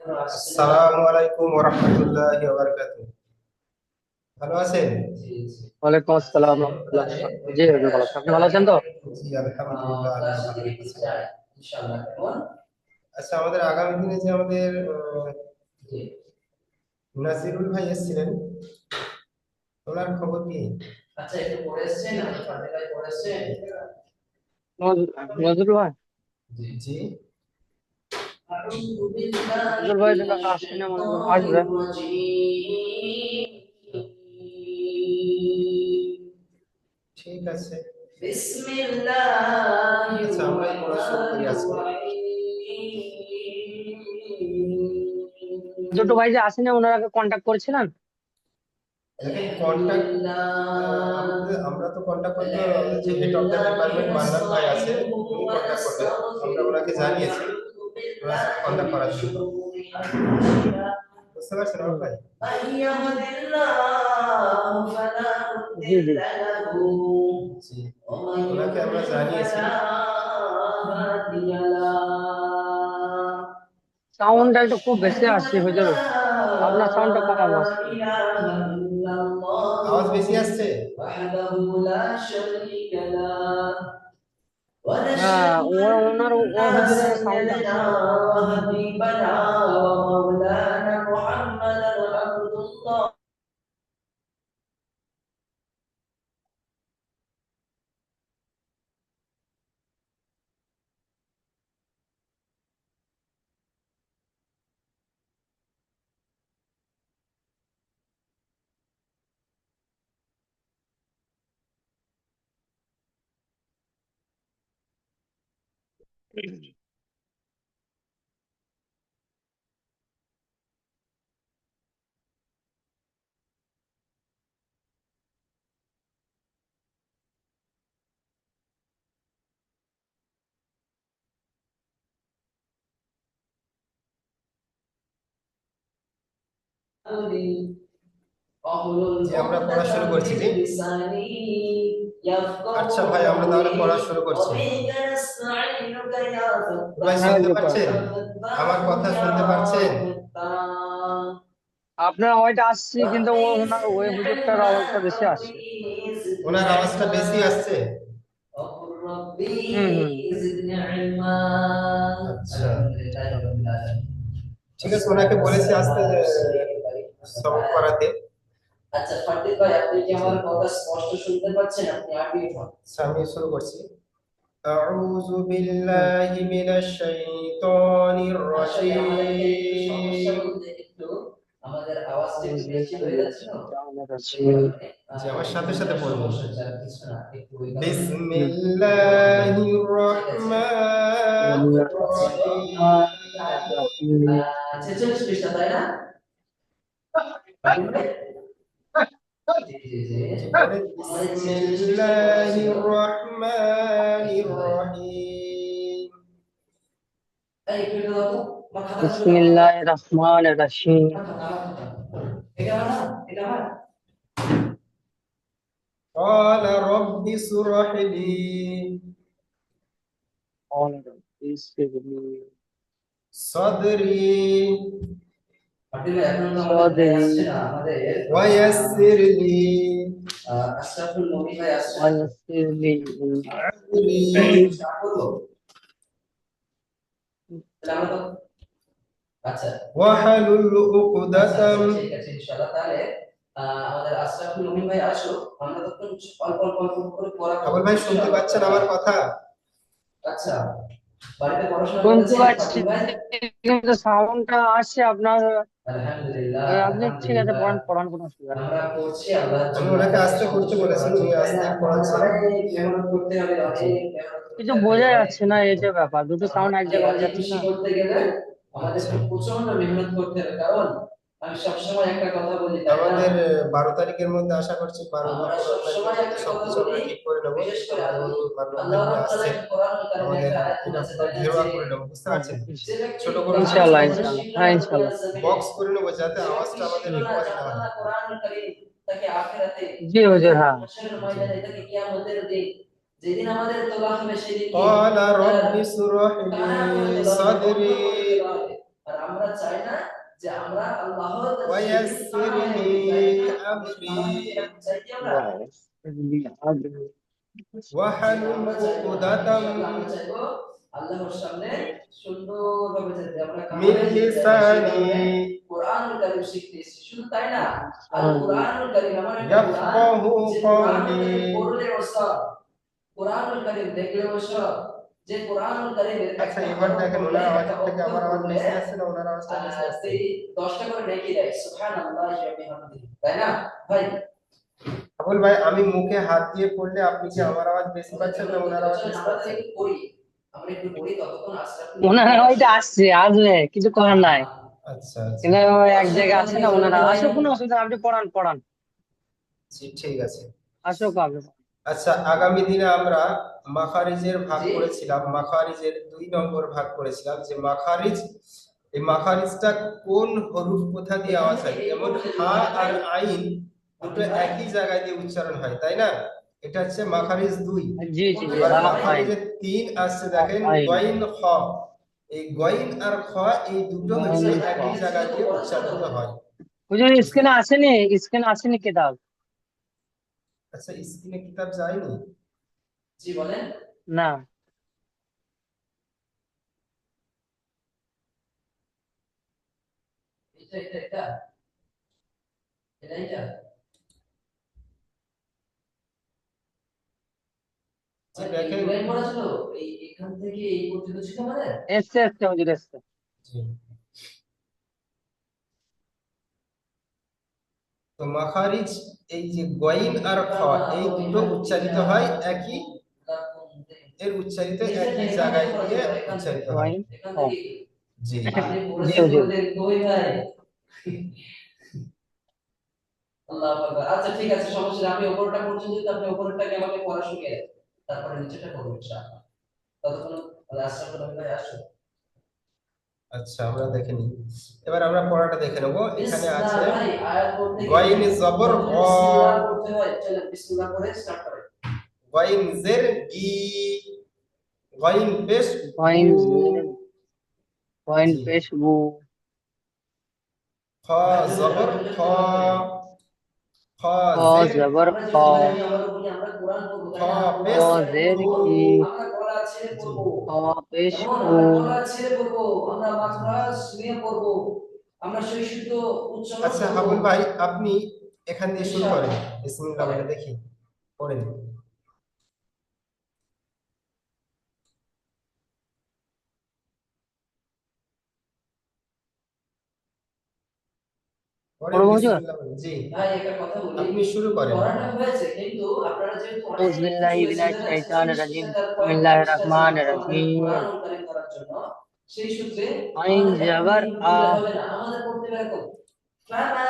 আসসালামু আলাইকুম ওয়া রাহমাতুল্লাহি ওয়া বারাকাতুহু। ভালো আছেন? ওয়ালাইকুম আসসালাম রহমতুল্লাহ। জি হুজুর, ভালো আছেন? আপনি ভালো আছেন তো? জি, আলহামদুলিল্লাহ আল্লাহ ভালো রেখেছে। আচ্ছা, আমাদের আগামী দিনে যে আমাদের নাজিরুল ভাই এসেছিলেন, ওনার খবর কি? নজরুল ভাই, জি। নজরুল ভাই যেন আসেনি মনে হয়, আসবে। ঠিক আছে। আচ্ছা, আমরাই পড়া শুরু করি আজকে। ছোট ভাই যে আসেনি, ওনার আগে কন্ট্যাক্ট করেছিলেন? দেখেন, কন্টাক্ট আমরা তো কন্টাক্ট করতে হবে। আমাদের যে head of the department Mannan ভাই আছে, উনি কন্টাক্ট করবেন। আমরা ওনাকে জানিয়েছি ওনার সাথে কন্টাক্ট করার জন্য। বুঝতে পারছেন আমার হুম। ভাই? জি জি। জি, ওনাকে আমরা জানিয়েছি। সাউন্ডটা একটু খুব বেশি আসছে হুজুর, আপনার সাউন্ডটা কম আসছে। আওয়াজ বেশি আসছে? হ্যাঁ, ওনার ওই হুজুরের সাউন্ডটা আসছে। জি, আমরা পড়া শুরু করছি। জি। আচ্ছা ভাই, আমরা তাহলে পড়া শুরু করছি। ভাই, হ্যাঁ শুনতে হুজুর, করেন। পাচ্ছেন? আমার কথা শুনতে পাচ্ছেন? আপনার আওয়াজটা আসছে, কিন্তু ওনার ওই হুজুরটার আওয়াজটা বেশি আসছে। ওনার আওয়াজটা বেশি আসছে? হুম হুম। আচ্ছা, ঠিক আছে, ওনাকে বলেছি আসতে সবক করাতে। আচ্ছা, আমি শুরু করছি। أعوذ হুম। بالله من الشيطان الرجيم। أعوذ بالله من الشيطان الرجيم. জি, আমার সাথে সাথে পড়বেন। হুম। বিসমিল্লাহির রহমানির রহিম। الرحمن الرحيم. জি, পড়েন। বিসমিল্লাহির রহমানির রহিম। بسم الله الرحمن الرحيم. قال رب اشرح لي قال رب يسر لي صدري صدري ويسر لي ويسر لي أمري واحلل عقدة। আবুল ভাই, শুনতে পাচ্ছেন আমার কথা? শুনতে পাচ্ছি, কিন্তু সাউন্ডটা আসছে আপনার। আপনি ঠিক আছে, পড়ান পড়ান, কোনো অসুবিধা নেই। আমি ওনাকে আস্তে করতে বলেছি, উনি আস্তেই পড়াচ্ছেন। জি। কিছু বোঝা যাচ্ছে না, এই যে ব্যাপার, দুটো সাউন্ড এক জায়গায় হয়ে যাচ্ছে না। আচ্ছা। আমাদের 12 তারিখের মধ্যে আশা করছি, 12 বা 15 তারিখের মধ্যে সবকিছু আমরা ঠিক করে নেবো। আমাদের উনি মান্নান ভাই উনি আসছেন, আমাদের এটা পুরো ঘেরোয়া করে নেবো। বুঝতে হ্যাঁ, পারছেন? ছোট কোনো ইনশাল্লাহ ইনশাল্লাহ, হ্যাঁ ইনশাল্লাহ। বক্স করে নেবো, যাতে আওয়াজটা আমাদের হুম। রেকর্ড না হয়। জি হুজুর, হ্যাঁ। قال رب اشرح لي صدري আমরা চাই না যে আমরা আল্লাহর কাছে শিরিক ওয়াইয়াসসির আনাই লি করি, তাই না? আমরি আমরা কি এরকম চাই কি আমরা? জি ওয়াহলুল আমরা চাইবো, হ্যাঁ উকদাতাম ইনশাআল্লাহ আমরা চাইবো আল্লাহর সামনে সুন্দরভাবে যেতে, আমরা মিন কামালে যেতে, আমরা সেই লিসানি কারণে কোরআনুল কারীম শিখতেছি। শুধু তাই না, আল কোরআনুল কারীম এমন একটা কোরআন ইয়াফকাহু যে কোরআনুল কওলি। কারীম পড়লেও সব, কোরআনুল কারীম দেখলেও সব। যে কোরআনুল কারীমের আচ্ছা, একটা এবার হরফ দেখেন পড়লে, ওনার একটা আওয়াজের থেকে অক্ষর আমার আওয়াজ পড়লে বেশি আসছে না ওনার আওয়াজটা বেশি আসছে? সেই 10টা করে নেকি দেয়, সুবহানাল্লাহি ওয়া বিহামদিহি, তাই না ভাই? আবুল ভাই, আমি মুখে হাত দিয়ে পড়লে আপনি কি আমার আওয়াজ বেশি আমাদের পাচ্ছেন না কেমন ওনার করতে আওয়াজ চলেন, বেশি আমরা তাহলে পাচ্ছেন? একটু পড়ি, আমরা একটু পড়ি, ততক্ষণ আশরাফুল মনে হয় ভাই ওইটা আসুক। আসছে, আসবে, কিছু করার নাই। আচ্ছা আচ্ছা। কিন্তু এক আসুক জায়গায় ওখান আছে থেকে না, জলদি ওনারা ভাই। আসুক, কোনো অসুবিধা নেই, আপনি পড়ান পড়ান, জি ঠিক আছে। আসুক আপনি। আচ্ছা, আগামী দিনে আমরা মাখারিজের ভাগ জি করেছিলাম, মাখারিজের 2 নম্বর ভাগ করেছিলাম যে মাখারিজ, এই মাখারিজটা কোন হরফ কোথা দিয়ে এখান আওয়াজ থেকে হয়। এই যেমন পর্যন্ত হা তাই না আর ভাই? আইন দুটো আপনি ভাই একই জায়গায় দিয়ে উচ্চারণ হয়, তাই না? এটা হচ্ছে মাখারিজ 2। জি এই জি পর্যন্ত জি, এবার তাই না ভাই? মাখারিজের 3 আসছে, দেখেন আইন, গইন খ। এই গইন আর খ এই দুটো হচ্ছে আইন, একই জায়গা দিয়ে উচ্চারিত হয়। হুজুর বুঝতে, স্ক্রিনে আসেনি, স্ক্রিনে আসেনি কিতাব। আচ্ছা স্ক্রিনে কিতাব যায়নি? জি বলেন। না, এটা এটা এটা এটা এটা যে ভাই এই দেখেন। লাইন পড়া ছিল, এই এখান থেকে এই পর্যন্ত ছিল আমাদের। এসছে এসছে হুজুর, এসছে। জি, তো মাখারিজ এই যে গইন আর খ এই দুটো উচ্চারিত হয় একই, এর উচ্চারিত একই এখান থেকে জায়গায় পড়া দিয়ে ছিল, এখান থেকে উচ্চারিত হয়। আইন, এখান ও, থেকে জি আপনি জি পড়েছেন হুজুর। বলে দেন কই ভাই। আল্লাহু আকবার। আচ্ছা ঠিক আছে, সমস্যা নেই, আপনি উপরটা পর্যন্ত তো আপনি উপরটাকে আমাকে পড়া শিখিয়ে দেন, তারপরে নিচেটা করব ইনশাআল্লাহ। ততক্ষণ আশরাফুল ভাই আসুন। আচ্ছা, আমরা দেখে নিই। এবার আমরা পড়াটা দেখে নেব। এখানে বিসমিল্লাহ আছে ভাই, আয়াত পড়তে গেলে গইন জবর গ, প্রথমে বিসমিল্লাহ পড়তে হয়। চলেন বিসমিল্লাহ করে স্টার্ট করেন। গইন জের গি, গইন পেশ গু। পয়েন্ট, পয়েন্ট জি, পেশ গু, খ জবর খ, খ খ জের, জবর আমরা খ, যেহেতু ভাই আমি আমার উপরে আমরা কোরআন পড়বো, খ তাই না? আমরা খ পেশ কোরআন জের গু। পড়বো, কি, আমরা গলা ছেড়ে জি পড়বো। খ পেশ কেমন? কু, আমরা গলা ছেড়ে পড়বো, আমরা জি। মাথা শুয়ে পড়বো, আমরা সেই শুদ্ধ উচ্চারণ আচ্ছা করবো হাবুল ভাই, আপনি এখান দিয়ে শুরু করেন, ইনশাআল্লাহ। বিসমিল্লাহ করেন। বলে দেখি, পড়েন। পড়েন পড়বো হুজুর। বিসমিল্লাহ বলে। জি, ভাই একটা কথা বলি, আপনি শুরু করেন। পড়াটা হয়েছে কিন্তু আপনারা যেহেতু অনেক আউযু কিছু বিল্লাহি হয়েছে, মিনাশ ধরেন শাইতানির 46 রাজিম, টাকার পয়েন্ট বিসমিল্লাহির 40টা আছে রহমানির মাত্র আমাদের রহিম। কোরআন কারীম করার জন্য। সেই সূত্রে আইন আমাদের এখন জবর লিঙ্ক আ, করলে হবে না, আমাদের পড়তে হবে এরকম ফামা,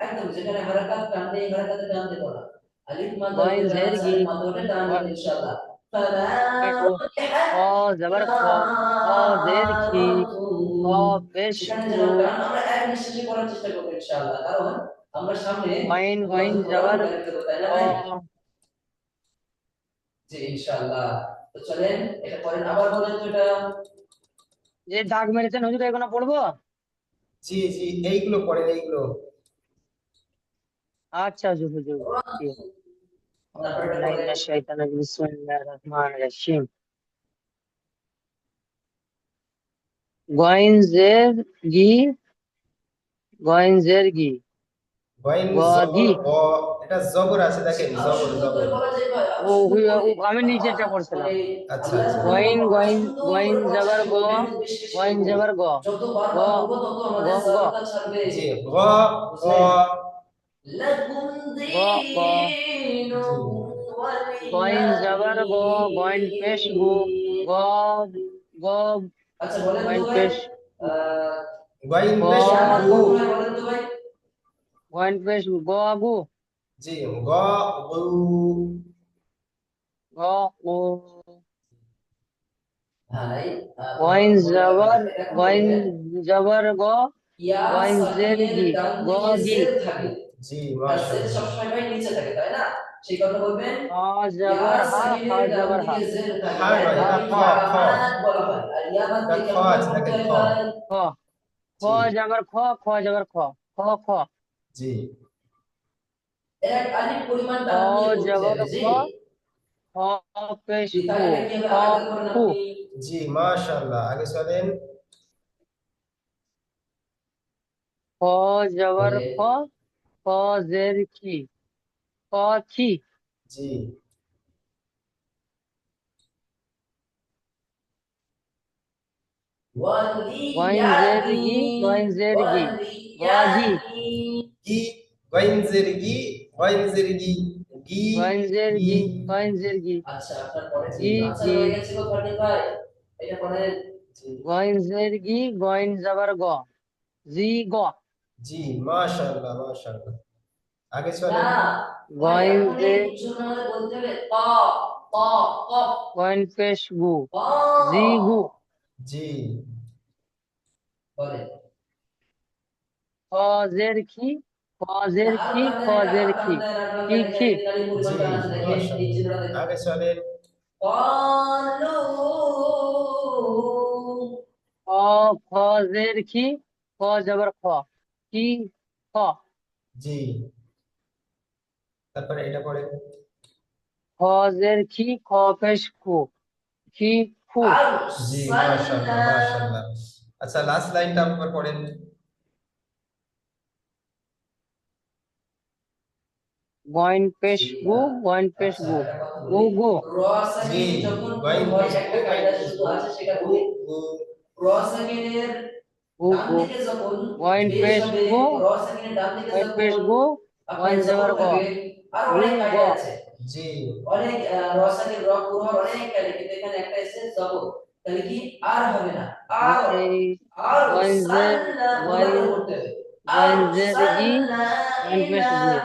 একদম যেখানে হারাকাত টান নেই, হারাকাতে টান দেব না। আলিফ মাদ গইন যেখানে জের আছে গি, আলিফ মাদ ওটা টান দেব ইনশাআল্লাহ। ফামা খ জবর খ, খ জের কি, খ পেশ সেখানে কু, যেন টান আমরা এক নিঃশ্বাসে পড়ার চেষ্টা করবো ইনশাআল্লাহ, কারণ আমরা সামনে গইন গইন আল্লাহর কোরআন জবর কারীম দেব, তাই না খ। ভাই? জি ইনশাআল্লাহ। তো চলেন এটা পড়েন, আবার বলেন তো এটা। যে দাগ মেরেছেন হুজুর, এগুলো পড়বো। জি জি, এইগুলো পড়েন এইগুলো। আচ্ছা হুজুর, হুজুর জি। আউযু তারপর এটা বিল্লাহি পড়েন। মিনাশ শাইতানির রাজিম, বিসমিল্লাহির রহমানির রহিম। গইন জের গি, গইন জের গি, গইন গ জবর গি। গ, এটা জবর আছে জি দেখেন, আরো জবর সুন্দর জবর। করে বলা যায় ভাই, আরো ও সুন্দর করে। আমি কারণ নিচেরটা পড়ছিলাম। মানে আচ্ছা আল্লাহর আচ্ছা। কোরআনের গইন কথা গইন, সুন্দর গইন করে বলার জবর চেষ্টা গ, করব, মেহনত বেশি বেশি গইন করব। জবর গ, যত গ বারবার বলবো তত গ আমাদের গ, জড়তা ছাড়বে। জি, গ গ। বুঝলেন? লাকুম গ গ, দীনুকুম ওয়ালিয়া গইন জবর গ, গইন পেশ গু, গ, দীন। গ, আচ্ছা বলেন তো গইন ভাই, পেশ আহ গইন গ, পেশ কিয়ামত গু। কখন হয় বলেন তো ভাই? গইন পেশ গ গু, জি, গ গু। গ উ, ভাই গইন বলা যাবে না, জবর, এখন গইন বলবেন জবর গ, ইয়া গইন জের সাকিনের গি, ডান গ দিকে গি, জের থাকে। জি আর জের মাশাআল্লাহ। সবসময় ভাই নিচে থাকে, তাই না? সেই কথা বলবেন হা ইয়া জবর হা, হা সাকিনের ডান জবর হা, দিকে জের থাকে, হা নয়, হা এটা এটাকে খ হা, খ। ইয়ামাত বলা হয়। আর ইয়ামাতকে এটা খ কেমন ভাবে আছে পড়তে দেখেন, হয় খ। ভাই? খ খ জি যাবার খ, খ যাবার খ, খ খ। জি এর আলিফ পরিমাণ খ টান দিয়ে পড়তে যাবার হবে খ, জি। খ পেশ জি কু, তাহলে এটা কি হবে, খ আরেকবার করেন খু। আপনি। জি মাশাআল্লাহ, আগে চলেন। খ যাবার বলে খ, খ জের কি, খ খি। জি গইন জের ওয়ালিয়াতি, গি, গইন জের গি, গি। ওয়ালিয়াতি। গি, গইনজেরগি, গইনজেরগি, গি গইন জের গি। গি, গইন জের গি, আচ্ছা আপনার পরের জি গি কিন্তু আনসার গি। হয়ে গেছে গো ফাটিল ভাই। এটা পরের। জি গইন জের গি, গইন যাবার গ, জি গ। জি মাশাআল্লাহ মাশাআল্লাহ, আগে না চলেন। ভাই, গইন এখন জে, এই উচ্চারণ আমাদের বলতে হবে ক, ক, কফ, গইন পেশ গু, ক। জি গু। জি বলে খ জের কি, খ এটা জের আরো কি, টান খ দেন, এটা জের আরো টান কি, দেন, আর টান কি দেন, দেখেন খি। এই নারী পরিমাণ জি টান আছে, দেখেন এই মাশাআল্লাহ, চিত্রটা দেখেন। আগে চলেন। قالوا খ, খ জের কি, খ যাবার খ, কি খ। জি তারপরে এটা পড়েন। খ জের কি, খ পেশ কু, কি খু। জি মাশাআল্লাহ أرسلنا মাশাআল্লাহ। আচ্ছা লাস্ট লাইনটা আপনার পড়েন। গইন পেশ জি গু, গইন পেশ আচ্ছা গু, একটা কথা গু বলি, গু, র জি সাকিন যখন পূরণ গইন হয় পেশগু, একটা গইন কায়দা শুধু পেশগু, আছে সেটা গু বলি। গু। র সাকিনের গু ডান গু। দিকে যখন গইন পেশ পেশ হবে, গু, র সাকিনের ডান দিকে গইন পেশ যখন গু, আপনার গইন জবর যাবার গ, থাকে, আর গু অনেক গ। কায়দা আছে, জি অনেক র সাকিন র পূরণ হওয়ার অনেক কায়দা, কিন্তু এখানে একটা এসে জবর, তাহলে কি আর হবে না, আর, এই আর গইন জে, সাল্লা গইন, মোটা করে পড়তে হবে। আর গইন জের গি, সাল্লা গইন পেশ ইলা,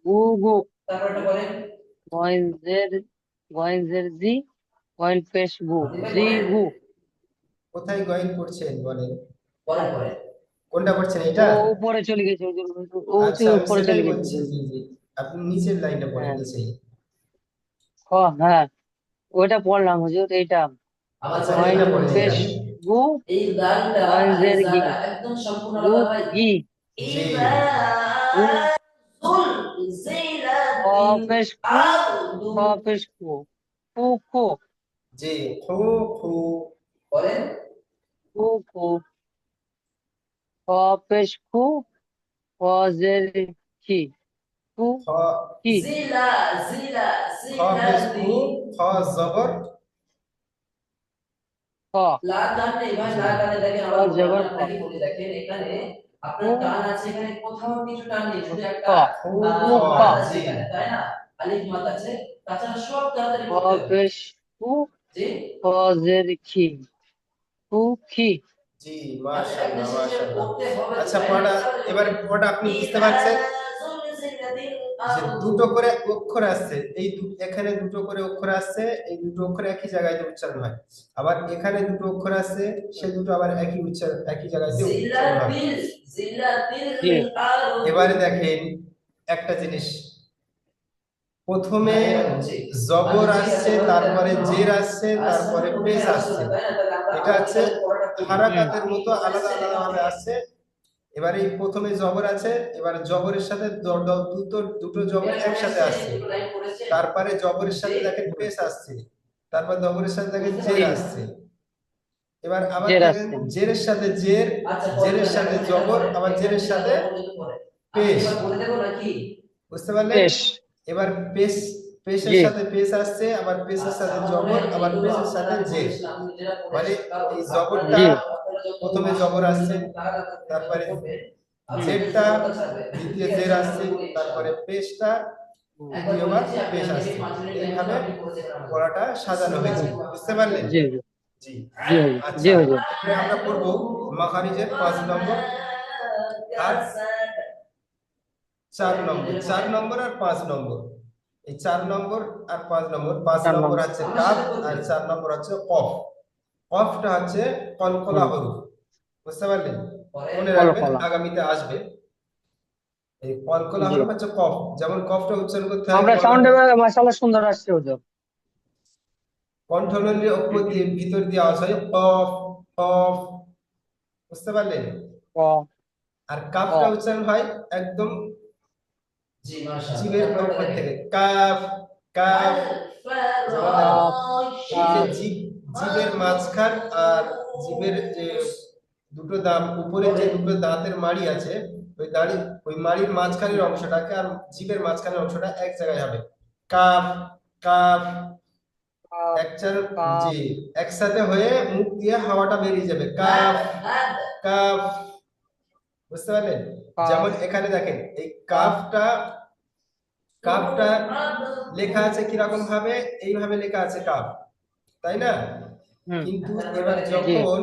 গু, গু গু। তারপরটা বলেন গইন জের, গইন জের জি, গইন পেশ গু, আপনি ভাই জি বলেন, গু। কোথায় গইন পড়ছেন বলেন? বলেন বলেন। কোনটা পড়ছেন, ও এটা? উপরে চলে গেছে, ও আচ্ছা আমি উপরে সেটাই চলে গেছে। বলছি, জি জি, আপনি নিচের লাইনটা পড়েন, হ্যাঁ, নিচেই। খ, হ্যাঁ ওইটা পড়লাম হুজুর, এইটা। আমার আচ্ছা পরের গইন এইটা লাইনটা পড়েন, বলছি এটা। পেশ গু, এই দালটা গইন আর এই জের গি, জাটা একদম সম্পূর্ণ গু আলাদা ভাই। গি, জি ইযা গু। খ زلزلت পেশ কু, الأرض। খ পেশ কু, কু কু, জি খু খু। বলেন কু কু। খ পেশ কু, খ জের কি, কু খ, কি। জিলা, জিলা, খ পেশ জিলাদি। কু, খ জবর। খ, লা টান নেই ভাই, জি লা টানে দেখেন, খ আবার বলি, আমি যাবার খ, আপনাকে বলি, দেখেন এখানে কু আপনার টান আছে, এখানে কোথাও কিছু টান নেই, শুধু খ, একটা খু খ। কু খ। মাদ আছে জি এখানে, তাই না? আলিফ মাদ আছে, তাছাড়া সব তাড়াতাড়ি খ পড়তে হবে পেশ কু, জি। খ জের কি, কু কি। জি আচ্ছা একটা মাশাআল্লাহ শেষে মাশাআল্লাহ। পড়তে হবে তো, আচ্ছা তাই না? পড়া, তাহলে এবারে বলেন পড়া আপনি বুঝতে ইযা পারছেন زلزلت যে الأرض। দুটো করে অক্ষর আসছে, এই এখানে দুটো করে অক্ষর আসছে, এই দুটো অক্ষর একই জায়গায় উচ্চারণ হয়। আবার এখানে দুটো অক্ষর আসছে, সে দুটো আবার একই উচ্চারণ, একই জায়গায় উচ্চারণ হয়। জিলাতিল, জিলাতিল জি আরদু। এবারে দেখেন একটা জিনিস, প্রথমে হ্যাঁ এবার বলছি। জবর আচ্ছা ঠিক আছে আসছে, ভাই, তারপরে এখন জের আসছে, আসলে তারপরে পেশ কোথায় আসছে আসছে। না, তাই না? তাহলে আমরা এটা আবার হচ্ছে কিভাবে পড়াটা করি? হুম হারাকাতের আপনি মতো আলাদা পড়েছেন আলাদা এখান ভাবে থেকে। আসছে। এবারে এই প্রথমে জবর আছে, এবার জবরের সাথে দুটো দুটো জবর এটা একসাথে পড়েছেন, এই আসছে। দুটো লাইন পড়েছেন তারপরে জবরের জি। সাথে দেখেন পেশ আসছে, তারপর জবরের সাথে দেখেন বুঝতে জের জি, পারছেন? আসছে। এবার আবার জের দেখেন আসছে। জেরের সাথে জের, আচ্ছা পরে জেরের বলেন, সাথে এখন এটা জবর, পড়েন, আবার এখান জেরের থেকে সাথে যতক্ষণ পর্যন্ত পড়ে আমি কি পেশ। এবার বলে দেবো নাকি? বুঝতে পারলেন? পেশ। এবার পেশ, পেশের জি সাথে পেশ আসছে, আবার পেশের আচ্ছা সাথে আমার মনে জবর, হয় আবার এইগুলো পেশের আপনারা সাথে আমি জের। বলেছিলাম আপনি যেটা মানে পড়েছেন, কারণ এই আপনাদের জবরটা জি। আপনারা যত প্রথমে মাস জবর পড়বেন আসছে, যত তাড়াতাড়ি যত তারপরে পড়বেন হুম আপনাদের জেরটা, জীবনটা ছাড়বে। দ্বিতীয় ঠিক আছে জের আমরা আসছে, বলি তারপরে ইনশাআল্লাহ। পেশটা, হুম একবার দ্বিতীয়বার বলেছি আপনি পেশ আগামী আসছে। 5 মিনিট টাইম দিলে এইভাবে আপনি পড়ে যাবেন আমাদের। পড়াটা সাজানো হয়েছে, হুম। বুঝতে পারলেন? জি জি জি জি হুজুর, জি আচ্ছা, হুজুর। এবারে আমরা পড়ব মাখারিজের 5 নম্বর আর 4 নম্বর, 4 নম্বর আর 5 নম্বর। এই 4 নম্বর আর 5 নম্বর, পাঁচ 4 নম্বর। নম্বর হচ্ছে আমার কাফ, সাথে আর বলবেন 4 নম্বর হচ্ছে কফ। কফটা হচ্ছে কলকলা হুম, হরফ, বুঝতে পারলেন? পরে মনে কলা রাখবেন, কলা। আগামীতে আসবে। এই কলকলা জি হরফ হচ্ছে কফ, যেমন কফটা উচ্চারণ করতে হয় আমরা গলার সাউন্ড মাশাআল্লাহ সুন্দর আসছে হুজুর। কণ্ঠনালীর অক্ষর দিয়ে ভিতর দিয়ে আওয়াজ হয় কফ, কফ, বুঝতে পারলেন? আর ক কাফটা উচ্চারণ হয় একদম জি মাশাআল্লাহ জিভের তারপরটা উপর দেখেন থেকে কাফ কাফ। যেমন দেখেন কাফ এই যে কাফ জিভের মাঝখান আর জিভের যে দুটো দাঁত উপরের যে দুটো দাঁতের মাড়ি আছে, ওই মাড়ির মাঝখানের অংশটাকে আর জিভের মাঝখানের অংশটা এক জায়গায় হবে। Calf calf. কাফ একচার কাফ জি একসাথে হয়ে মুখ দিয়ে হাওয়াটা বেরিয়ে যাবে কাফ কাফ। বুঝতে পারলেন? কাফ যেমন এখানে দেখেন এই কাফ কাফটা কাফটা লেখা আছে কিরকম ভাবে, এইভাবে লেখা আছে কাফ, তাই না? হুম কিন্তু এবার জি যখন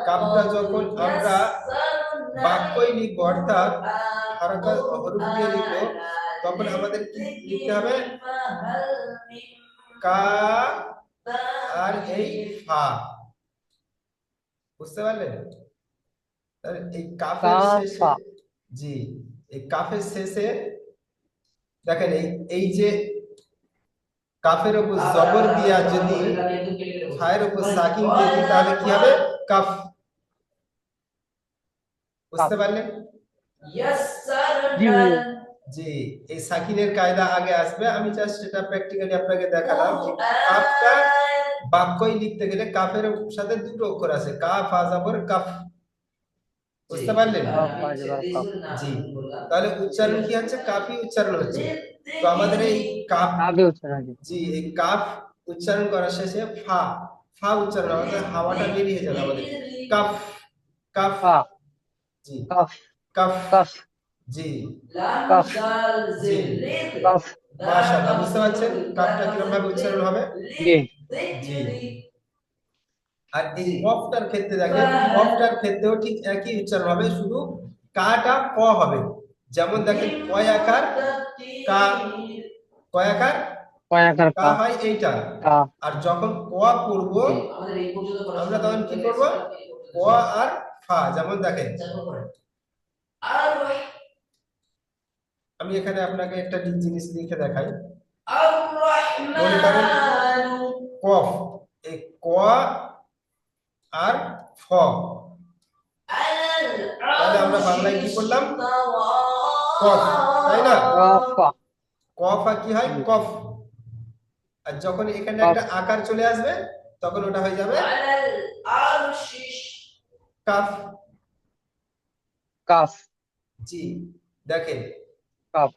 কাফটা যখন আমরা বাক্যই লিখবো অর্থাৎ হরকত হরফ দিয়ে লিখবো, তখন আমাদের কি লিখতে হবে? কা আর এই ফা। বুঝতে পারলেন? তাহলে এই কাফের শেষে, কাফা জি এই কাফের শেষে দেখেন এই যে কাফের উপর জবর দিয়া যদি ফায়ের উপর সাকিন দিয়ে দিই তাহলে কি হবে? কাফ। কাফ বুঝতে পারলেন? জি বুঝে জি এই সাকিনের কায়দা আগে আসবে, আমি জাস্ট সেটা প্র্যাকটিক্যালি আপনাকে দেখালাম। এই কাফটা বাক্যই লিখতে গেলে কাফের সাথে দুটো অক্ষর আছে, কাফ আ জবর কাফ। বুঝতে পারলেন? কাফ আজবার কাফ জি তাহলে উচ্চারণ কি হচ্ছে? কাফি উচ্চারণ হচ্ছে। তো আমাদের এই কাফ, কাফে উচ্চারণ আছে জি এই কাফ উচ্চারণ করার শেষে ফা ফা উচ্চারণ হবে, অর্থাৎ হাওয়াটা বেরিয়ে যাবে আমাদের। Calf calf. কা জি কাফ কাফ। কাফ জি কাফ জি কাফ মাশাআল্লাহ। বুঝতে পারছেন কাফটা কিরকম ভাবে উচ্চারণ হবে? জি জি। আর এই কফটার ক্ষেত্রে দেখেন, কফটার ক্ষেত্রেও ঠিক একই উচ্চারণ হবে, শুধু কাটা ক হবে। যেমন দেখেন কয়াকার কা, কয়াকার কয়াকার কা কা হয় এইটা। কা আর যখন ক পড়ব জি আমাদের এই পর্যন্ত আমরা পড়াশোনা তখন কি হয়ে করব? গেছে, এই ক পর্যন্ত আর ফা। যেমন দেখেন আমি এখানে আপনাকে একটা জিনিস লিখে দেখাই। মনে করেন কফ, এই ক আর ফ, তাহলে আমরা বাংলায় কি করলাম? কফ, তাই না? কফা কফ আর কি হয়? কফ। আর যখন এখানে কফ একটা আকার চলে আসবে তখন ওটা হয়ে যাবে কাফ। কাফ জি দেখেন কাফ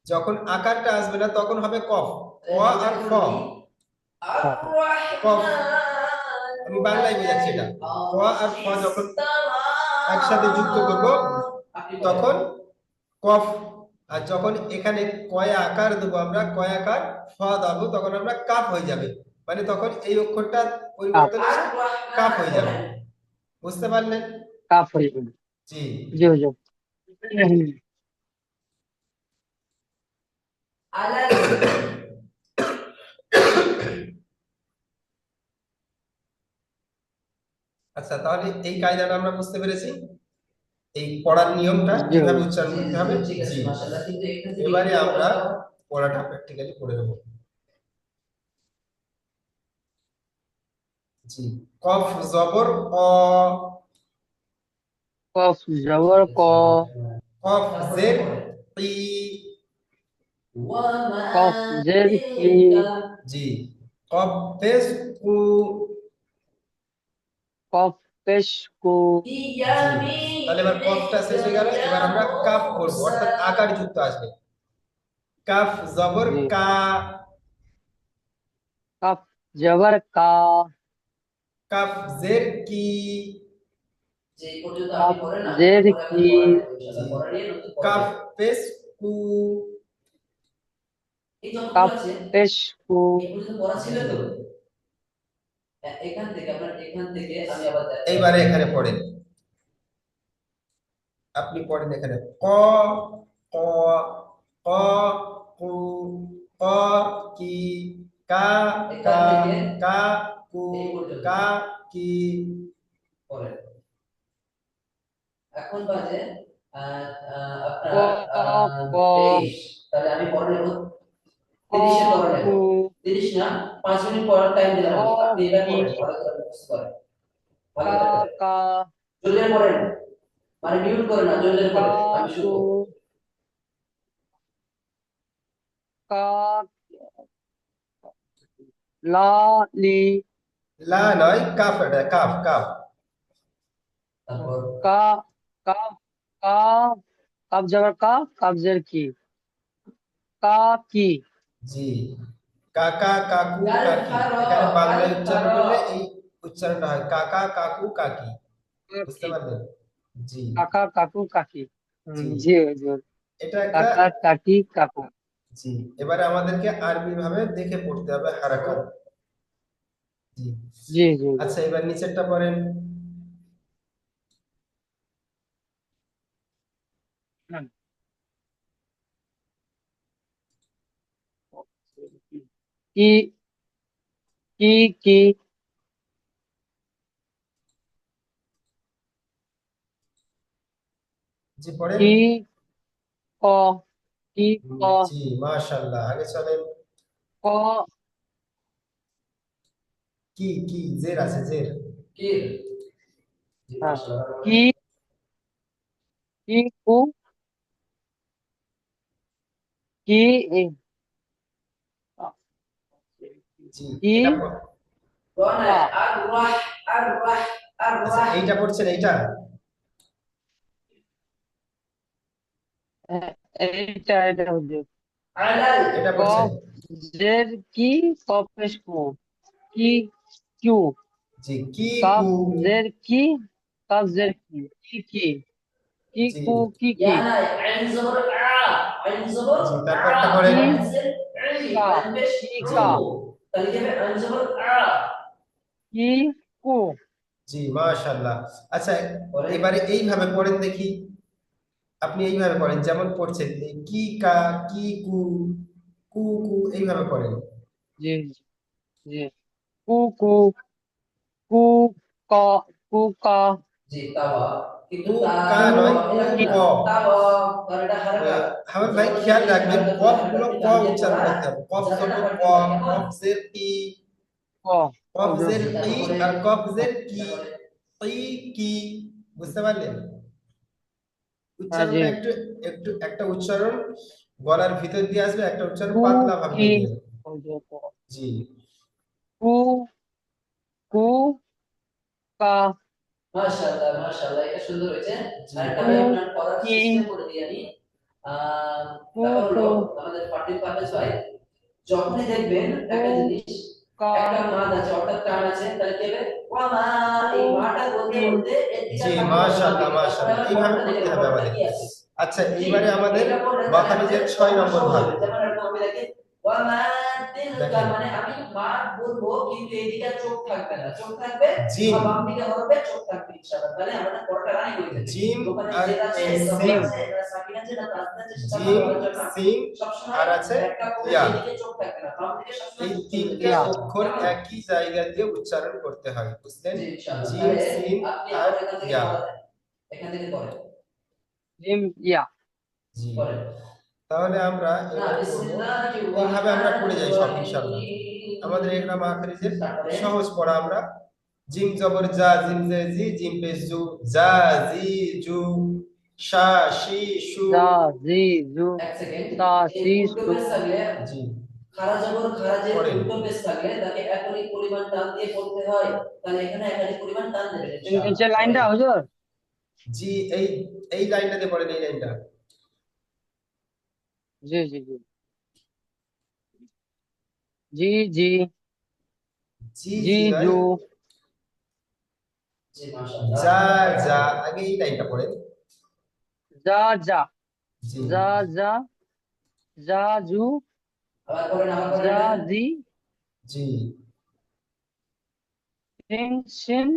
যখন আকারটা আসবে না তখন হবে কফ, ক আর ফ, কফ। আমি বাংলায় বোঝাচ্ছি এটা। ক আর ফ যখন একসাথে যুক্ত করব তখন কফ। আর যখন এখানে কয় আকার দেবো আমরা, কয় আকার ফ দেবো, তখন আমরা কাফ হয়ে যাবে। মানে তখন এই অক্ষরটা কাফ পরিবর্তন এসে কাফ হয়ে যাবে। বুঝতে পারলেন? কাফ হয়ে যাবে জি জি হুজুর আচ্ছা, তাহলে এই কায়দাটা আমরা বুঝতে পেরেছি, এই পড়ার নিয়মটা জি কিভাবে হুজুর উচ্চারণ করতে হবে। ঠিক আছে জি মাশাআল্লাহ, কিন্তু এখান থেকে এবারে একটু আমরা পড়াশোনা পড়াটা প্র্যাকটিক্যালি করে নেব। জি কফ জবর ক, কফ জবর ক কফ জের কি, কফ জের কি জি কফ পেশ কু, কফ পেশ কু জি তাহলে এবার কফটা শেষ হয়ে গেল, এবার আমরা কাফ করব, অর্থাৎ আকার যুক্ত আসবে। কাফ জবর জি কা, কফ জবর কা কাফ জের কি, যে এই পর্যন্ত আপনি কফ পড়েন না, জের পরে কি আপনার পড়া নেই জি ইনশাআল্লাহ, পড়া নিয়ে নতুন পড়া কাফ নেই। পেশ কু, এই যতগুলো কফ আছে পেশ কু এই পর্যন্ত পড়া ছিল তো? এখান থেকে আপনার এখান থেকে আমি আবার এইবারে এখানে পড়েন, আপনি পড়েন এখানে ক ক ক কু ক কি কা এখান কা থেকে কা কু এই পর্যন্ত কা কি। পড়েন। এখন বাজে ক আপনার ক 23, তাহলে আমি পড়া নেব ক 30 এর পড়া নেব। কু 30 না, 5 মিনিট পড়ার টাইম দিলাম ক আমি, আপনি এবার কি পড়েন, পড়া করে মুখস্থ করেন। ভালো কা করে কা জলদি পড়েন, মানে মিউট করে না, জলদি কা পড়েন, আমি কু শুনবো। কা লা লি লা নয়, কাফ, এটা কাফ কাফ। তারপর কা কা কা কাব জবর কা কাবজের কি কা কি জি, কাকা কাকু কাল কাকি, ফারো, এখানে কাল বাংলায় উচ্চারণ ফারো। করলে এই উচ্চারণটা হয় কাকা কাকু কাকি। বুঝতে কাকি পারলেন? জি কাকা কাকু কাকি জি, জি জি এটা একটা। কাকা কাকি কাকু জি, এবারে আমাদেরকে আরবি ভাবে দেখে পড়তে হবে হারাকাত। জি, জি জি জি আচ্ছা এবার নিচেরটা পড়েন। হুম। কি কি কি জি পড়েন। কি ক কি ক জি মাশাআল্লাহ, আগে চলেন। ক কি কি জের আছে, জের। কি, জি হ্যাঁ মাশাআল্লাহ। কি কি কু কি এ, জি, কি এটা রোনা, কা আর রাহ, আর রাহ, আর আচ্ছা রাহ। এইটা পড়ছেন, এইটা। এইটা এটা হুজুর আলাল, এটা পড়ছেন। কফ জের কি কফেশ কু কি কিউ জি, কি কাফ কু। জের কি কাফ জের কি কি কি জি কু কি ইয়া নাই, আইন জবর আ, আইন জবর জি, আ, তারপরটা কি পড়েন। পেন্সিল ই, কা পেনপেশ কি রু। কা তাহলে কি হবে আইন জবর আ। কি কু জি মাশাআল্লাহ। আচ্ছা পরে এবারে এইভাবে পড়েন দেখি। আপনি এইভাবে পড়েন যেমন পড়ছেন, এই কি কা, কি কু, কু কু, এইভাবে পড়েন। জি জি কু কু কু ক কু কা জি তাওয়া, কিন্তু কু তা কা নয়, কু এটা কি ক। না, তাওয়া, কারণ এটা হারাকাত। হামিদ ভাই জবরকে খেয়াল পেশ রাখবেন, হারাকাত করে কফ গুলো হারাকাতকে ক টান দিয়ে উচ্চারণ পড়া, করতে হবে। কফ ছোট জায়গাটা ক, কন্টিনিউ থাকে। কেমন? কফ জের ই, ক কফ হুজুর জের জি ই, তারপরে আর কফ জের কি, তারপরে ই কি। বুঝতে পারলেন? হ্যাঁ জি উচ্চারণটা একটু একটু একটা উচ্চারণ গলার ভিতর দিয়ে আসবে, একটা উচ্চারণ কু পাতলা ভাব কি বেরিয়ে আসবে। হুজুর জি কু কু কা মাশাআল্লাহ, মাশাআল্লাহ, এটা সুন্দর হয়েছে। জি আরেকটা কু ভাই আপনার পড়ার কি সিস্টেম করে দিই আমি। আহ, কু ব্যাপার কু হলো আমাদের পার্টির পারভেজ ভাই, যখনই দেখবেন কু একটা জিনিস, কা একটা মাদ আছে অর্থাৎ টান আছে, তাহলে কি হবে ওয়া মা, কু এই মাটা বলতে কি বলতে এর দিকে জি তাকাতে হবে না মাশাআল্লাহ দিকে, তারপরে মাশাআল্লাহ, আবার এইভাবে পরেরটা দেখে পড়তে নেবো হবে পরেরটা আমাদের। কি আছে। আচ্ছা ঠিক এইবারে আমাদের এটা পড়লে তাহলে আমাদের মাখারিজের 6 পড়াটা নম্বর সহজ ভাগ। হবে। যেমন এরকম আমি দেখি ওয়া মা তিলকা, দেখেন, মানে আমি মা বলবো কিন্তু এদিকে চোখ থাকবে না, চোখ থাকবে জিম, বাম দিকে হবে, চোখ থাকবে ইনশাআল্লাহ। তাহলে আমাদের পড়াটা রানিং হয়ে যাবে। জিম ওখানে আর জেদ আছে, জবর জিম সিন। আছে, এটা সাকিন আছে, এটা তাসদিদ আছে, সেটা আমরা জিম, বলার জন্য সিন সবসময় আর আছে একটা পড়ে ইয়া। যেদিকে চোখ থাকবে না, বাম দিকে সবসময় এই চোখ চলবে, তিনটা ইয়া অক্ষর কেমন? একই জায়গা দিয়ে উচ্চারণ করতে হয়, বুঝলেন? জি ইনশাআল্লাহ। জিম, তাহলে সিন আপনি আর আমার এখান থেকে ইয়া। পড়া দেন, এখান থেকে পড়েন, জিম ইয়া জি, পড়েন। তাহলে আমরা না, এবার করব, বিসমিল্লাহির এইভাবে আমরা পড়ে রহমানির যাই সব ইনশাআল্লাহ। রহিম। আমাদের এগুলা মাখারিজের তারপরে সহজ পড়া। আমরা জিম জবর জা, জিম জে জি, জিম পেশ জু, জা জি জু, শা শি শু। জা জি জু এক সেকেন্ড, সা এই সি উল্টো সু পেশ থাকলে, জি খারা জবর খারাজের পড়েন। উল্টো পেশ থাকলে তাকে একাধিক পরিমাণ টান দিয়ে পড়তে হয়। তাহলে এখানে একাধিক পরিমাণ টান দেবেন ইনশাআল্লাহ। নিচের পরে লাইনটা হুজুর জি, এই এই লাইনটাতে পড়েন, এই লাইনটা। জি জি জি জি জি জি জি জি নয়, জু জি মাশাআল্লাহ। যা যা, আগে এই লাইনটা পড়েন। যা যা জি যা যা যা জু আবার পড়েন, আবার পড়েন যা এটা। জি জি, সিন সিন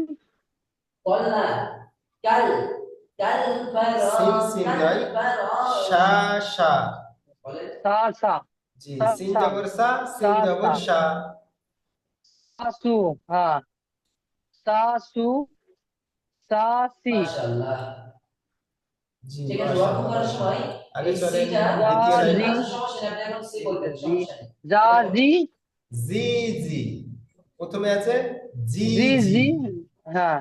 قلنا كل সিন كالفراش সিন নয়, كالفراش শা শা। বলেন সা সা জি, সা সিন সা জবর সা, সিন সা সা জবর শা। সা সু হ্যাঁ সা সু সা সি মাশাআল্লাহ। জি ঠিক আছে, ওয়াকফ মাশাআল্লাহ করার সময় মাশাআল্লাহ। আগে এই চলেন সিটা, যা দ্বিতীয় লাইন। জি আচ্ছা সমস্যা নেই, আপনি এখন সি বলবেন, জি সমস্যা নেই। যা দেখো জি জি জি, প্রথমে আছে জি জি জি। জি হ্যাঁ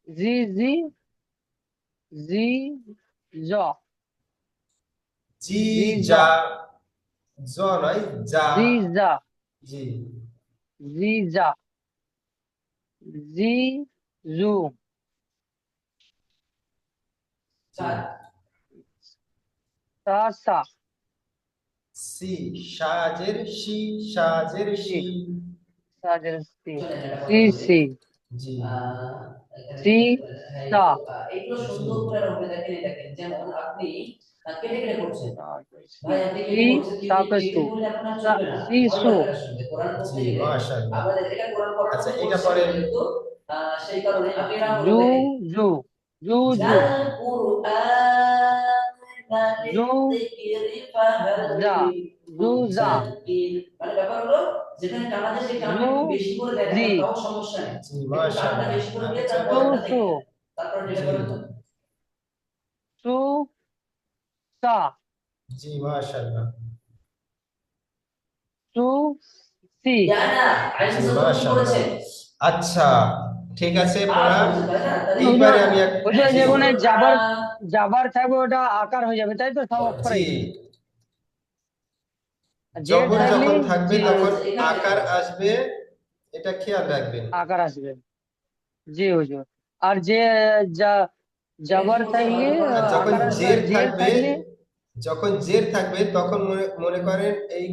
জি জি জি জ জি জি জ যা, জ নয়, যা। জি যা জি জি যা জি জু জি। সা সা সি, সাজের শি, সাজের সি শি। সাজের সি শোনেন একটা সি কথা বলি। সি জি এখানে সি হ্যাঁ সা এইগুলো জি সুন্দর করে রূপে দেখেন, এই দেখেন যেমন আপনি কেটে কেটে করছেন, সি ভাই আপনি সি কেটে করছেন, কেটে সাপে কেটে সু করলে আপনার চলবে না, সি ভয় সু লাগবে না শুনতে। কোরআন পড়তে জি, গেলে মাশাআল্লাহ। আমাদের এটা কোরআন পড়ানো আচ্ছা, খুব এটা কঠিন পড়েন। যেহেতু সেই কারণে আপনি এটা হলো জু দেখেন জু জু জু জাল কুরআন জু লিযিকরি ফাহাল যা মিন জু যা মুযাক্কির। মানে ব্যাপার হলো যেখানে টানা যায় সেই টানটা জু একটু বেশি করে দেন, জি এখন তাও সমস্যা নেই, জি, একটু টানটা মাশাআল্লাহ। বেশি করে দিয়ে আচ্ছা, তারপর সু এটা সু দেখে নেন, তারপর যেটা জি করেন তো। সু সা জি, মাশাআল্লাহ। সু সি ইয়ানা আয়েশা জি, সাল্লাল্লাহু আলাইহি মাশাআল্লাহ। পড়েছেন, আচ্ছা, ঠিক আছে আর পড়া। পড়েছেন তাই না? তাহলে হুজুর এইবারে আমি এক হুজুর জি যেখানে জাবার জাবার থাকবে ওটা আকার হয়ে যাবে তাই তো সব জি, অক্ষরে আর জের জবর থাকলে যখন থাকবে জি তখন এখান থেকে আকার আসবে, এটা খেয়াল রাখবেন। আকার আসবে জি হুজুর আর যে যা এটা কি জাবার বলছে থাকলে ভালো করে পড়ার আর জন্য? যখন আকার আসবে আর জের জের থাকবে, থাকলে যখন জের থাকবে তখন মনে মনে করেন এই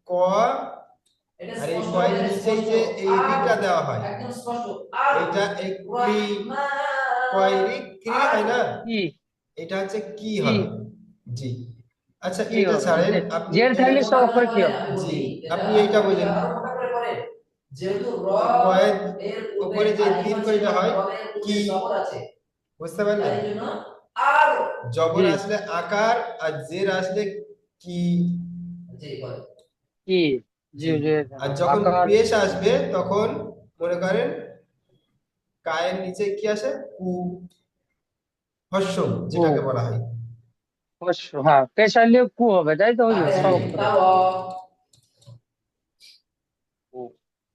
ক, এটা আর এই স্পষ্ট কয়ের এটা নিচেই স্পষ্ট যে এই আর রিটা দেওয়া হয়, একদম স্পষ্ট আর এটা এই ক্রি, রহমান কয় রি ক্রি আর হয় না, কি এটা হচ্ছে কি কি হবে। জি, আচ্ছা কি এটা হবে ছাড়েন, আপনি জের এটা থাকলে সব মোটা করে অক্ষরে কি পড়েন, হবে আমি জি, বলি এটা আপনি এইটা এটা বোঝেন। আরো মোটা করে পড়েন, যেহেতু র এই কয়ের এর উপরে যে আর তীর হচ্ছে কয়টা হয়, রবের কি, পূর্বে জবর আছে, বুঝতে তাই পারলেন? জন্য আর জবর জি আসলে আকার, আর জের আসলে কি। জি বলে কি জি জি, জি আর যখন আকার পেশ আসবে তখন মনে করেন কায়ের নিচে কি আসে, কু, হস্যম কু যেটাকে বলা হয়। অবশ্য হ্যাঁ পেশার লিয়ে কু হবে তাই তো হুজুর তাকে সব আমি অক্ষরে তাও কু।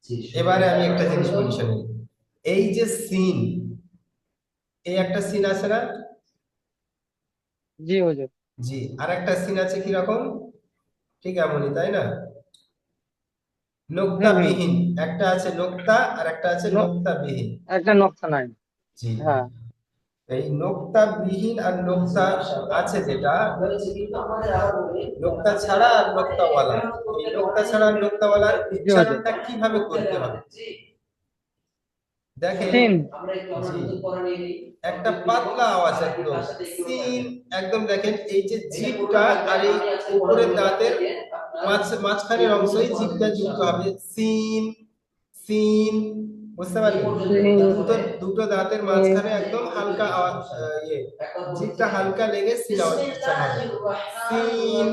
জি এবারে শুক্রিয়া, আমি তারপরে একটা বলুন জিনিস তো। বলি শোনেন। এই যে সিন, এই একটা সিন আছে না? জি হুজুর জি, আর একটা সিন আছে কিরকম, ঠিক এমনই তাই না? নোক্তা হুম বিহীন, একটা আছে নোক্তা আর একটা আছে ন- নোক্তা বিহীন। একটা নকশা নাই জি, হ্যাঁ এই নোক্তা বিহীন আর জি নোক্তা মাশাআল্লাহ আছে যেটা, হয়েছে, কিন্তু আমাদের আরো বলি নোক্তা আমাদের ছাড়া আর মানে নোক্তাওয়ালা, মেহনত এই করতে হবে, নোক্তা ছাড়া আর অনেক মেহনত করতে নোক্তাওয়ালার হবে, জি হুজুর উচ্চারণটা অনেক কিভাবে পড়তে হবে করতে হবে। আমাদের। জি দেখেন, চলুন সিন আমরা জি, নতুন পড়া নিয়ে নিই, একটা কমপ্লিট নিব, পাতলা আওয়াজ আর এই একদম, ভাষাতে এগুলো সিন, থাকবে, একদম দেখেন এই যে এটা পুরোটা জিভটা থাকবে। আর এই আমি আজকে পড়া উপরের দিব দাঁতের আপনাদেরকে, আপনার মাঝখানের এইগুলো অংশই পড়া দিব জিভটা যুক্ত ইনশাআল্লাহ। হবে, সিন, সিন, বুঝতে এই পারলেন? পর্যন্ত সিন তাহলে দুটো দুটো দাঁতের সিন মাঝখানে একদম হালকা আওয়াজ, ইয়ে, একবার বলুন তো জিভটা দেখেন, হালকা লেগে সিন আওয়াজ উচ্চারণ হবে। বিসমিল্লাহির রহমানির সিন,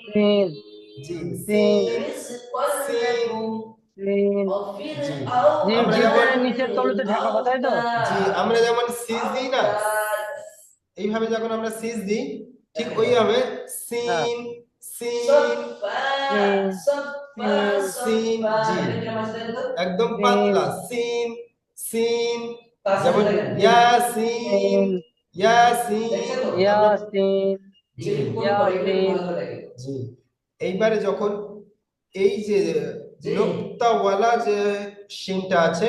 রহিম, সিন জি, সিন সিন, রিজকান সিন। লাকুম সিন ওয়াফিল জি, জি আমরা জিভটা যেমন, নিচের তলুতে ঠেকাবো তাই তো জি, আমরা যেমন সিজ দিই না, আওতাদ। এইভাবে যখন আমরা সিজ দিই, ঠিক ওইভাবে হ্যাঁ সিন, সিন, সফা সিন সফা সিন সিন। সফা, জি, এটা কি আমার সাথে তো একদম সিন পাতলা সিন, সিন। তার সাথে যেমন দেখেন ইয়াসিন, সিন দেখছেন ইয়াসিন তো, আমরা, ইয়াসিন জি এগুলো কোন করে এগুলো একটু ইয়াসিন ভালো করে দেখেন। জি। এইবারে যখন এই যে জি নোক্তাওয়ালা যে সিনটা আছে,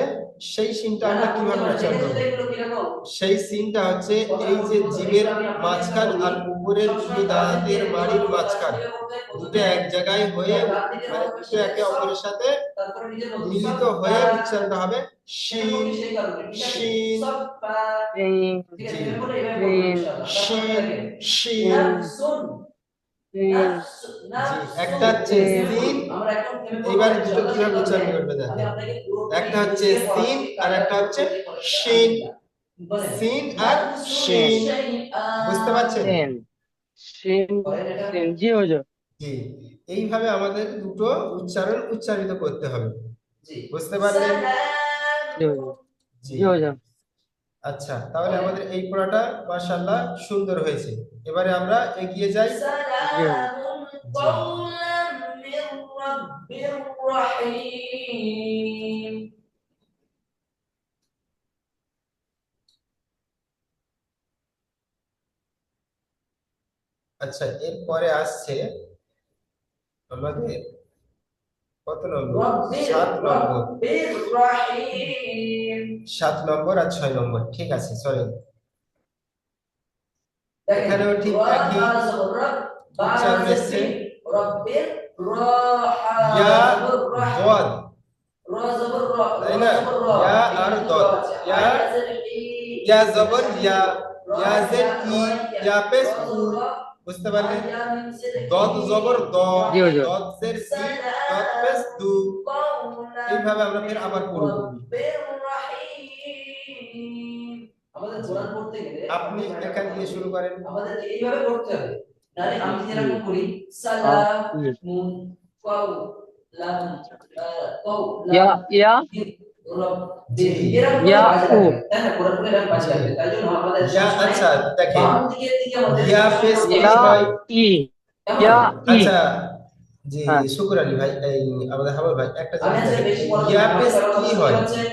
সেই সিনটা না না আমরা করতে কিভাবে পারে, উচ্চারণ দেখেছেন করব? তো এগুলো কিরকম সেই সিনটা হচ্ছে কথা এই যে বলছি বলতে, জিভের এগুলো আমি আপনাকে একটা মাঝখান বলি, আর উপরের দুটো সবসময় তাদেরকে দাঁতের মাড়ির যেভাবে মাঝখান, তাদেরকে করতে হয়, দুটো প্রথমে এক জায়গায় হয়ে ডান দিকের মানে হরফের দুটো সাথে একে সব, অপরের সাথে তারপরে নিজের মতো মিলিত সফা, হয়ে উচ্চারণটা হবে কেন শিন, বলছি সেই কারণে, ঠিক আছে শিন। সফা, সিন ঠিক আছে জি, এভাবে বলে এভাবে বলবো সিন ইনশাআল্লাহ। তারপরে শিন, দেখেন শিন। সিন নাফসুন সিন নাফসুন জি, নাফসুন, একটা হচ্ছে এটা সিন থেমে পড়ি, সিন, আমরা একদম থেমে পড়বো না এইবার দুটো ইনশাআল্লাহ, সেই কিভাবে কারণে উচ্চারণ করবে আমি দেখেন। আপনাকে পুরোপুরি একটা হচ্ছে বুঝিয়ে সিন পড়াচ্ছি, আর কায়দা একটা করে হচ্ছে বুঝিয়ে পড়াচ্ছি, শিন, আলহামদুলিল্লাহ। বলেন সিন আর নাফসুন সিন শিন, শাইআ, বুঝতে পারছেন? সিন সিন করেন এটা। সিন জি হুজুর জি, এইভাবে আমাদের দুটো উচ্চারণ উচ্চারিত করতে হবে, জি বুঝতে পারলেন? জি সালাম, হুজুর জি, জি হুজুর আচ্ছা, তাহলে বলেন আমাদের এই পড়াটা মাশাআল্লাহ সুন্দর হয়েছে। এবারে আমরা এগিয়ে যাই। জি হুজুর সালামুন জি, কাওলাম মির রাব্বির রহিম। আচ্ছা, এরপরে আসছে আমাদের কত নম্বর? রব্বির 7 নম্বর। রব্বির রহিম। 7 নম্বর আর 6 নম্বর, ঠিক আছে, সরি। দেখেন এখানেও ঠিক রা একই হা জবর রব, বা উচ্চারণ জের এসছে। বি, রব্বির রা হা ইয়া জবর রাহি, দদ, রা জবর র, তাই রা না? জবর র, ইয়া আর এখানে দুটো দদ। আছে, ইয়া, আইয়া জের ই, ইয়া জবর এখানে ইয়া, দুটো, রা ইয়া জের ইয়া ই, রা ইয়া, ইয়া পেশ রা উ। জবর র, বুঝতে পারলেন? আইয়া মিম জের দদ ই, জবর দ, জি হুজুর। দদ জের দি, দদ পেশ সালাম দু। কওলাম এইভাবে আমরা ফের আবার মির পড়বো। রব্বির রহিম। আমাদের কোরআন পড়তে গেলে আপনি এখান দিয়ে শুরু করেন। আমাদের এইভাবে পড়তে হবে, নাহলে আমি যেরকম করি আ সালামুন কওলাম, ইয়া কওলাম ইয়া মির রব্বির, জি, এরকম করে ইয়া বাজে উ লাগবে, তাই না? কোরআন পড়লে এরকম বাজে জি। লাগবে, তাই জন্য আমাদের ইয়া, সবসময় আচ্ছা দেখেন, বাম দিকের দিকে আমাদের ইয়া সবসময় পেশ কি ইয়া পড়তে হয়? হবে। ই কেমন? ইয়া ই। আচ্ছা, জি, হ্যাঁ শুকুর আলী ভাই, এই আমাদের হাবল ভাই, একটা আমি জিনিস আজকে দেখেন, বেশি এই পড়াশোনা ইয়া আমার পেশ কারণ কি কথা শুনতে হয়? পাচ্ছে।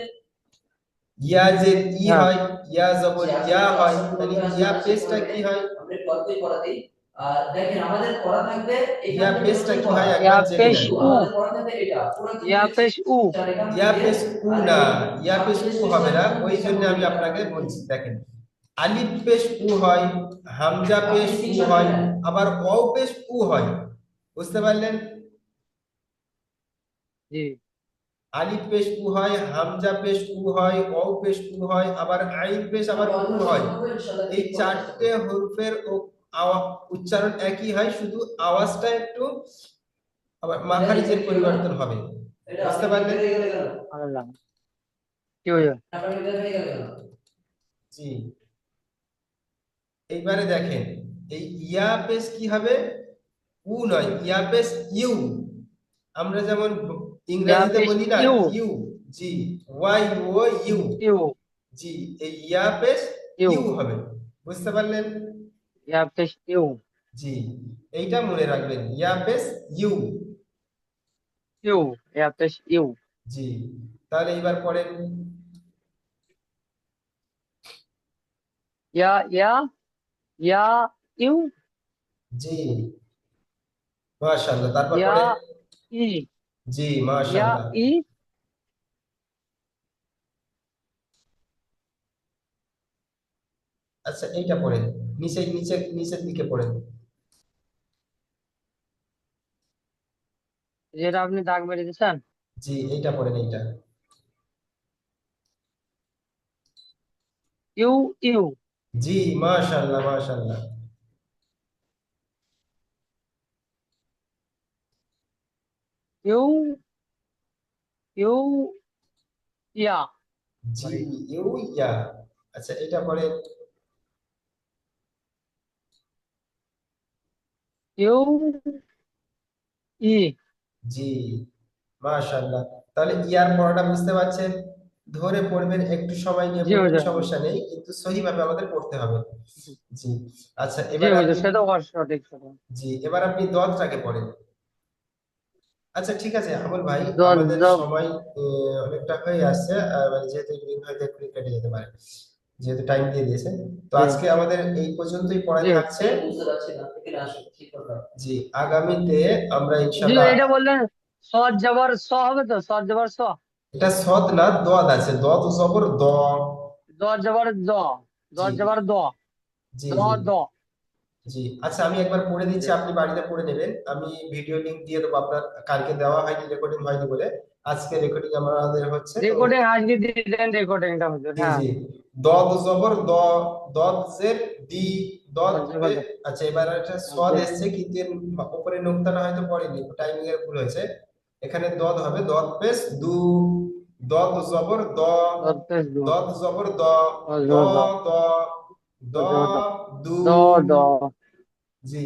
ইয়া যে ই হ্যাঁ হয়, ইয়া জবর জি, ইয়া আপনাদের হয়, আসল তাহলে পড়তে আসলে ইয়া না শিখতে পেশটা হবে, কি হয়? আমরা গল্পই পড়া দিই। আর দেখেন আমাদের পড়া থাকবে এখান ইয়া থেকে পেশটা যতই কি পড়া, হয় ইয়া একবার জেনে পেশ নেন। কিন্তু উ আমাদের পড়া থাকবে এটা পুরো ইয়া পেশ উ এখান ইয়া থেকে পেশ উ আর না, এই ইয়া পেশ 47 উ হবে না, ওই পৃষ্ঠা জন্য আমি পর্যন্ত আপনাকে আপনাদের বলছি। দেখেন, আলিফ পেশ উ হয়, হামজা আপনি পেশ উ স্ক্রিনশট হয়, নেন। আবার ওয়াও পেশ উ হয়। বুঝতে পারলেন? জি আলিফ পেশ উ হয়, হামজা পেশ উ হয়, ওয়াও পেশ উ হয়, আবার আইন পেশ আবার আমি উ অন্য হয়। করব ইনশাআল্লাহ এই ঠিক করার চেষ্টা চারটে করব। হরফের উচ্চারণ একই হয়, শুধু আওয়াজটা একটু আবার এটা মাখারিজের কি হলো? পরিবর্তন হবে। এটা বুঝতে আপনি কি পারলেন? বেরিয়ে গেলে কেন? আল্লাহ কি হুজুর। আপনি বের হয়ে গেলে কেন? জি, এইবারে দেখেন, এই ইয়া পেশ কি হবে? উ নয়, ইয়া পেশ ইউ। আমরা যেমন ইয়া ইংরেজিতে পেশ বলি না U U, G, Y O U, U G, এই ইয়া পেশ ইউ ইউ হবে। বুঝতে পারলেন? ইয়া পেশ ইউ জি, এইটা মনে রাখবেন, ইয়া পেশ ইউ। ইউ ইয়া পেশ ইউ জি, তাহলে এইবার পড়েন। ইয়া ইয়া ইয়া ইউ জি, মাশাআল্লাহ, তারপর ইয়া পড়েন। ই জি, ইয়া মাশাআল্লাহ। ই। আচ্ছা, এইটা পড়েন, নিচে নিচে নিচের দিকে পড়েন। যেটা আপনি দাগ মেরে দিয়েছেন। জি, এইটা পড়েন, এইটা। ইউ ইউ জি, মাশাআল্লাহ, মাশাআল্লাহ। ইউ ইউ ইয়া জি, সরি ইউ ইয়া। আচ্ছা, এটা পড়েন। U E. জি, মাশাআল্লাহ। তাহলে ইয়ার পড়াটা বুঝতে পারছেন? ধরে পড়বেন, একটু সময় নিয়ে জি পড়বেন, হুজুর। সমস্যা নেই, কিন্তু সহিভাবে আমাদের পড়তে হবে। জি, আচ্ছা, জি এবার হুজুর আপনি, সে তো সঠিক সঠিক। জি, এবার আপনি দদটাকে পড়েন। আচ্ছা, ঠিক আছে আমল ভাই, দ আমাদের দ সময় অনেকটা হয়ে আসছে, মানে যেহেতু লিঙ্ক হয়তো একটু কেটে যেতে পারে, যেহেতু টাইম দিয়ে দিয়েছে। তো জি আজকে আমাদের এই পর্যন্তই পড়ায় জি থাকছে। এটা বুঝতে পারছি না, এখানে আসো ঠিক কথা। জি, আগামীতে আমরা জি ইনশাল্লাহ। এটা বললেন সৎ জবর স হবে তো সৎ জবর স। এটা সদ না, দদ আছে, দদ জবর দ। দ জবর দ দ জি, জবর দ জি, দ জি, দ। জি। আচ্ছা, আমি একবার পড়ে দিচ্ছি, জি আপনি বাড়িতে পড়ে নেবেন। আমি ভিডিও লিংক দিয়ে দেবো আপনার, কালকে দেওয়া হয়নি, রেকর্ডিং হয়নি বলে। আজকে রেকর্ডিং আমাদের হচ্ছে তো। রেকর্ডিং আজকে দিয়ে দেন রেকর্ডিংটা হুজুর। জি, হ্যাঁ জি। দদ জবর দ, দদ জের দি, দ দদ জবর পে। দ আচ্ছা, এবার একটা সদ এসছে, কিন্তু এর উপরে নোক্তাটা হয়তো পড়েনি, টাইমিং এর ভুল হয়েছে। এখানে দদ হবে, দদ পেশ দু, দদ জবর দ, দ পেশ দু দদ জবর দ, দ দ, জবর দ দ, দ দ, জবর দ দু। দ দ জি,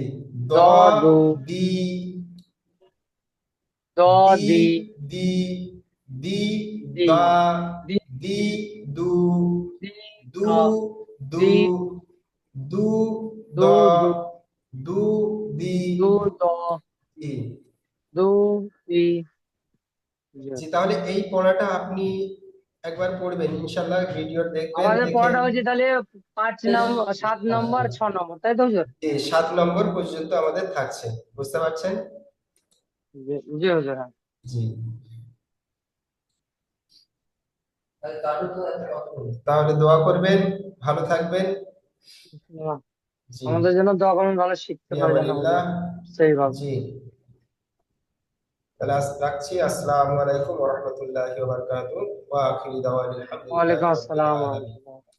দ, দ দু দি, দ দি, দি দি, দি, দি দা, দি দি, দু, দি দ দু, দু, দি দু, দ, দু দু দু, দি, দু দ জি। দু দি। জি জি, তাহলে এই পড়াটা আপনি একবার পড়বেন ইনশাল্লাহ, ভিডিও দেখবেন, আমাদের দেখে পড়াটা হচ্ছে তাহলে 5 নম্বর, 7 নম্বর, 6 নম্বর, তাই তো হুজুর? যে 7 নম্বর পর্যন্ত আমাদের থাকছে, বুঝতে পারছেন? জি জি হুজুর, হ্যাঁ। জি। তারপর তো একটা কথা বলি। তাহলে দোয়া করবেন, ভালো থাকবেন। জি। আমাদের জন্য দোয়া করুন, ভালো শিখতে ফি পারি যেন আমানিল্লাহ। হুজুর, সেইভাবে। জি। তাহলে আজ রাখছি। আসসালামু আলাইকুম ওয়া রাহমাতুল্লাহি ওয়া বারাকাতুহু ওয়া আখিরু দাওয়ানা আলহামদুলিল্লাহি ওয়ালাইকুম রাব্বিল আসসালাম ওয়া আলামিন। রাহমাতুল্লাহ।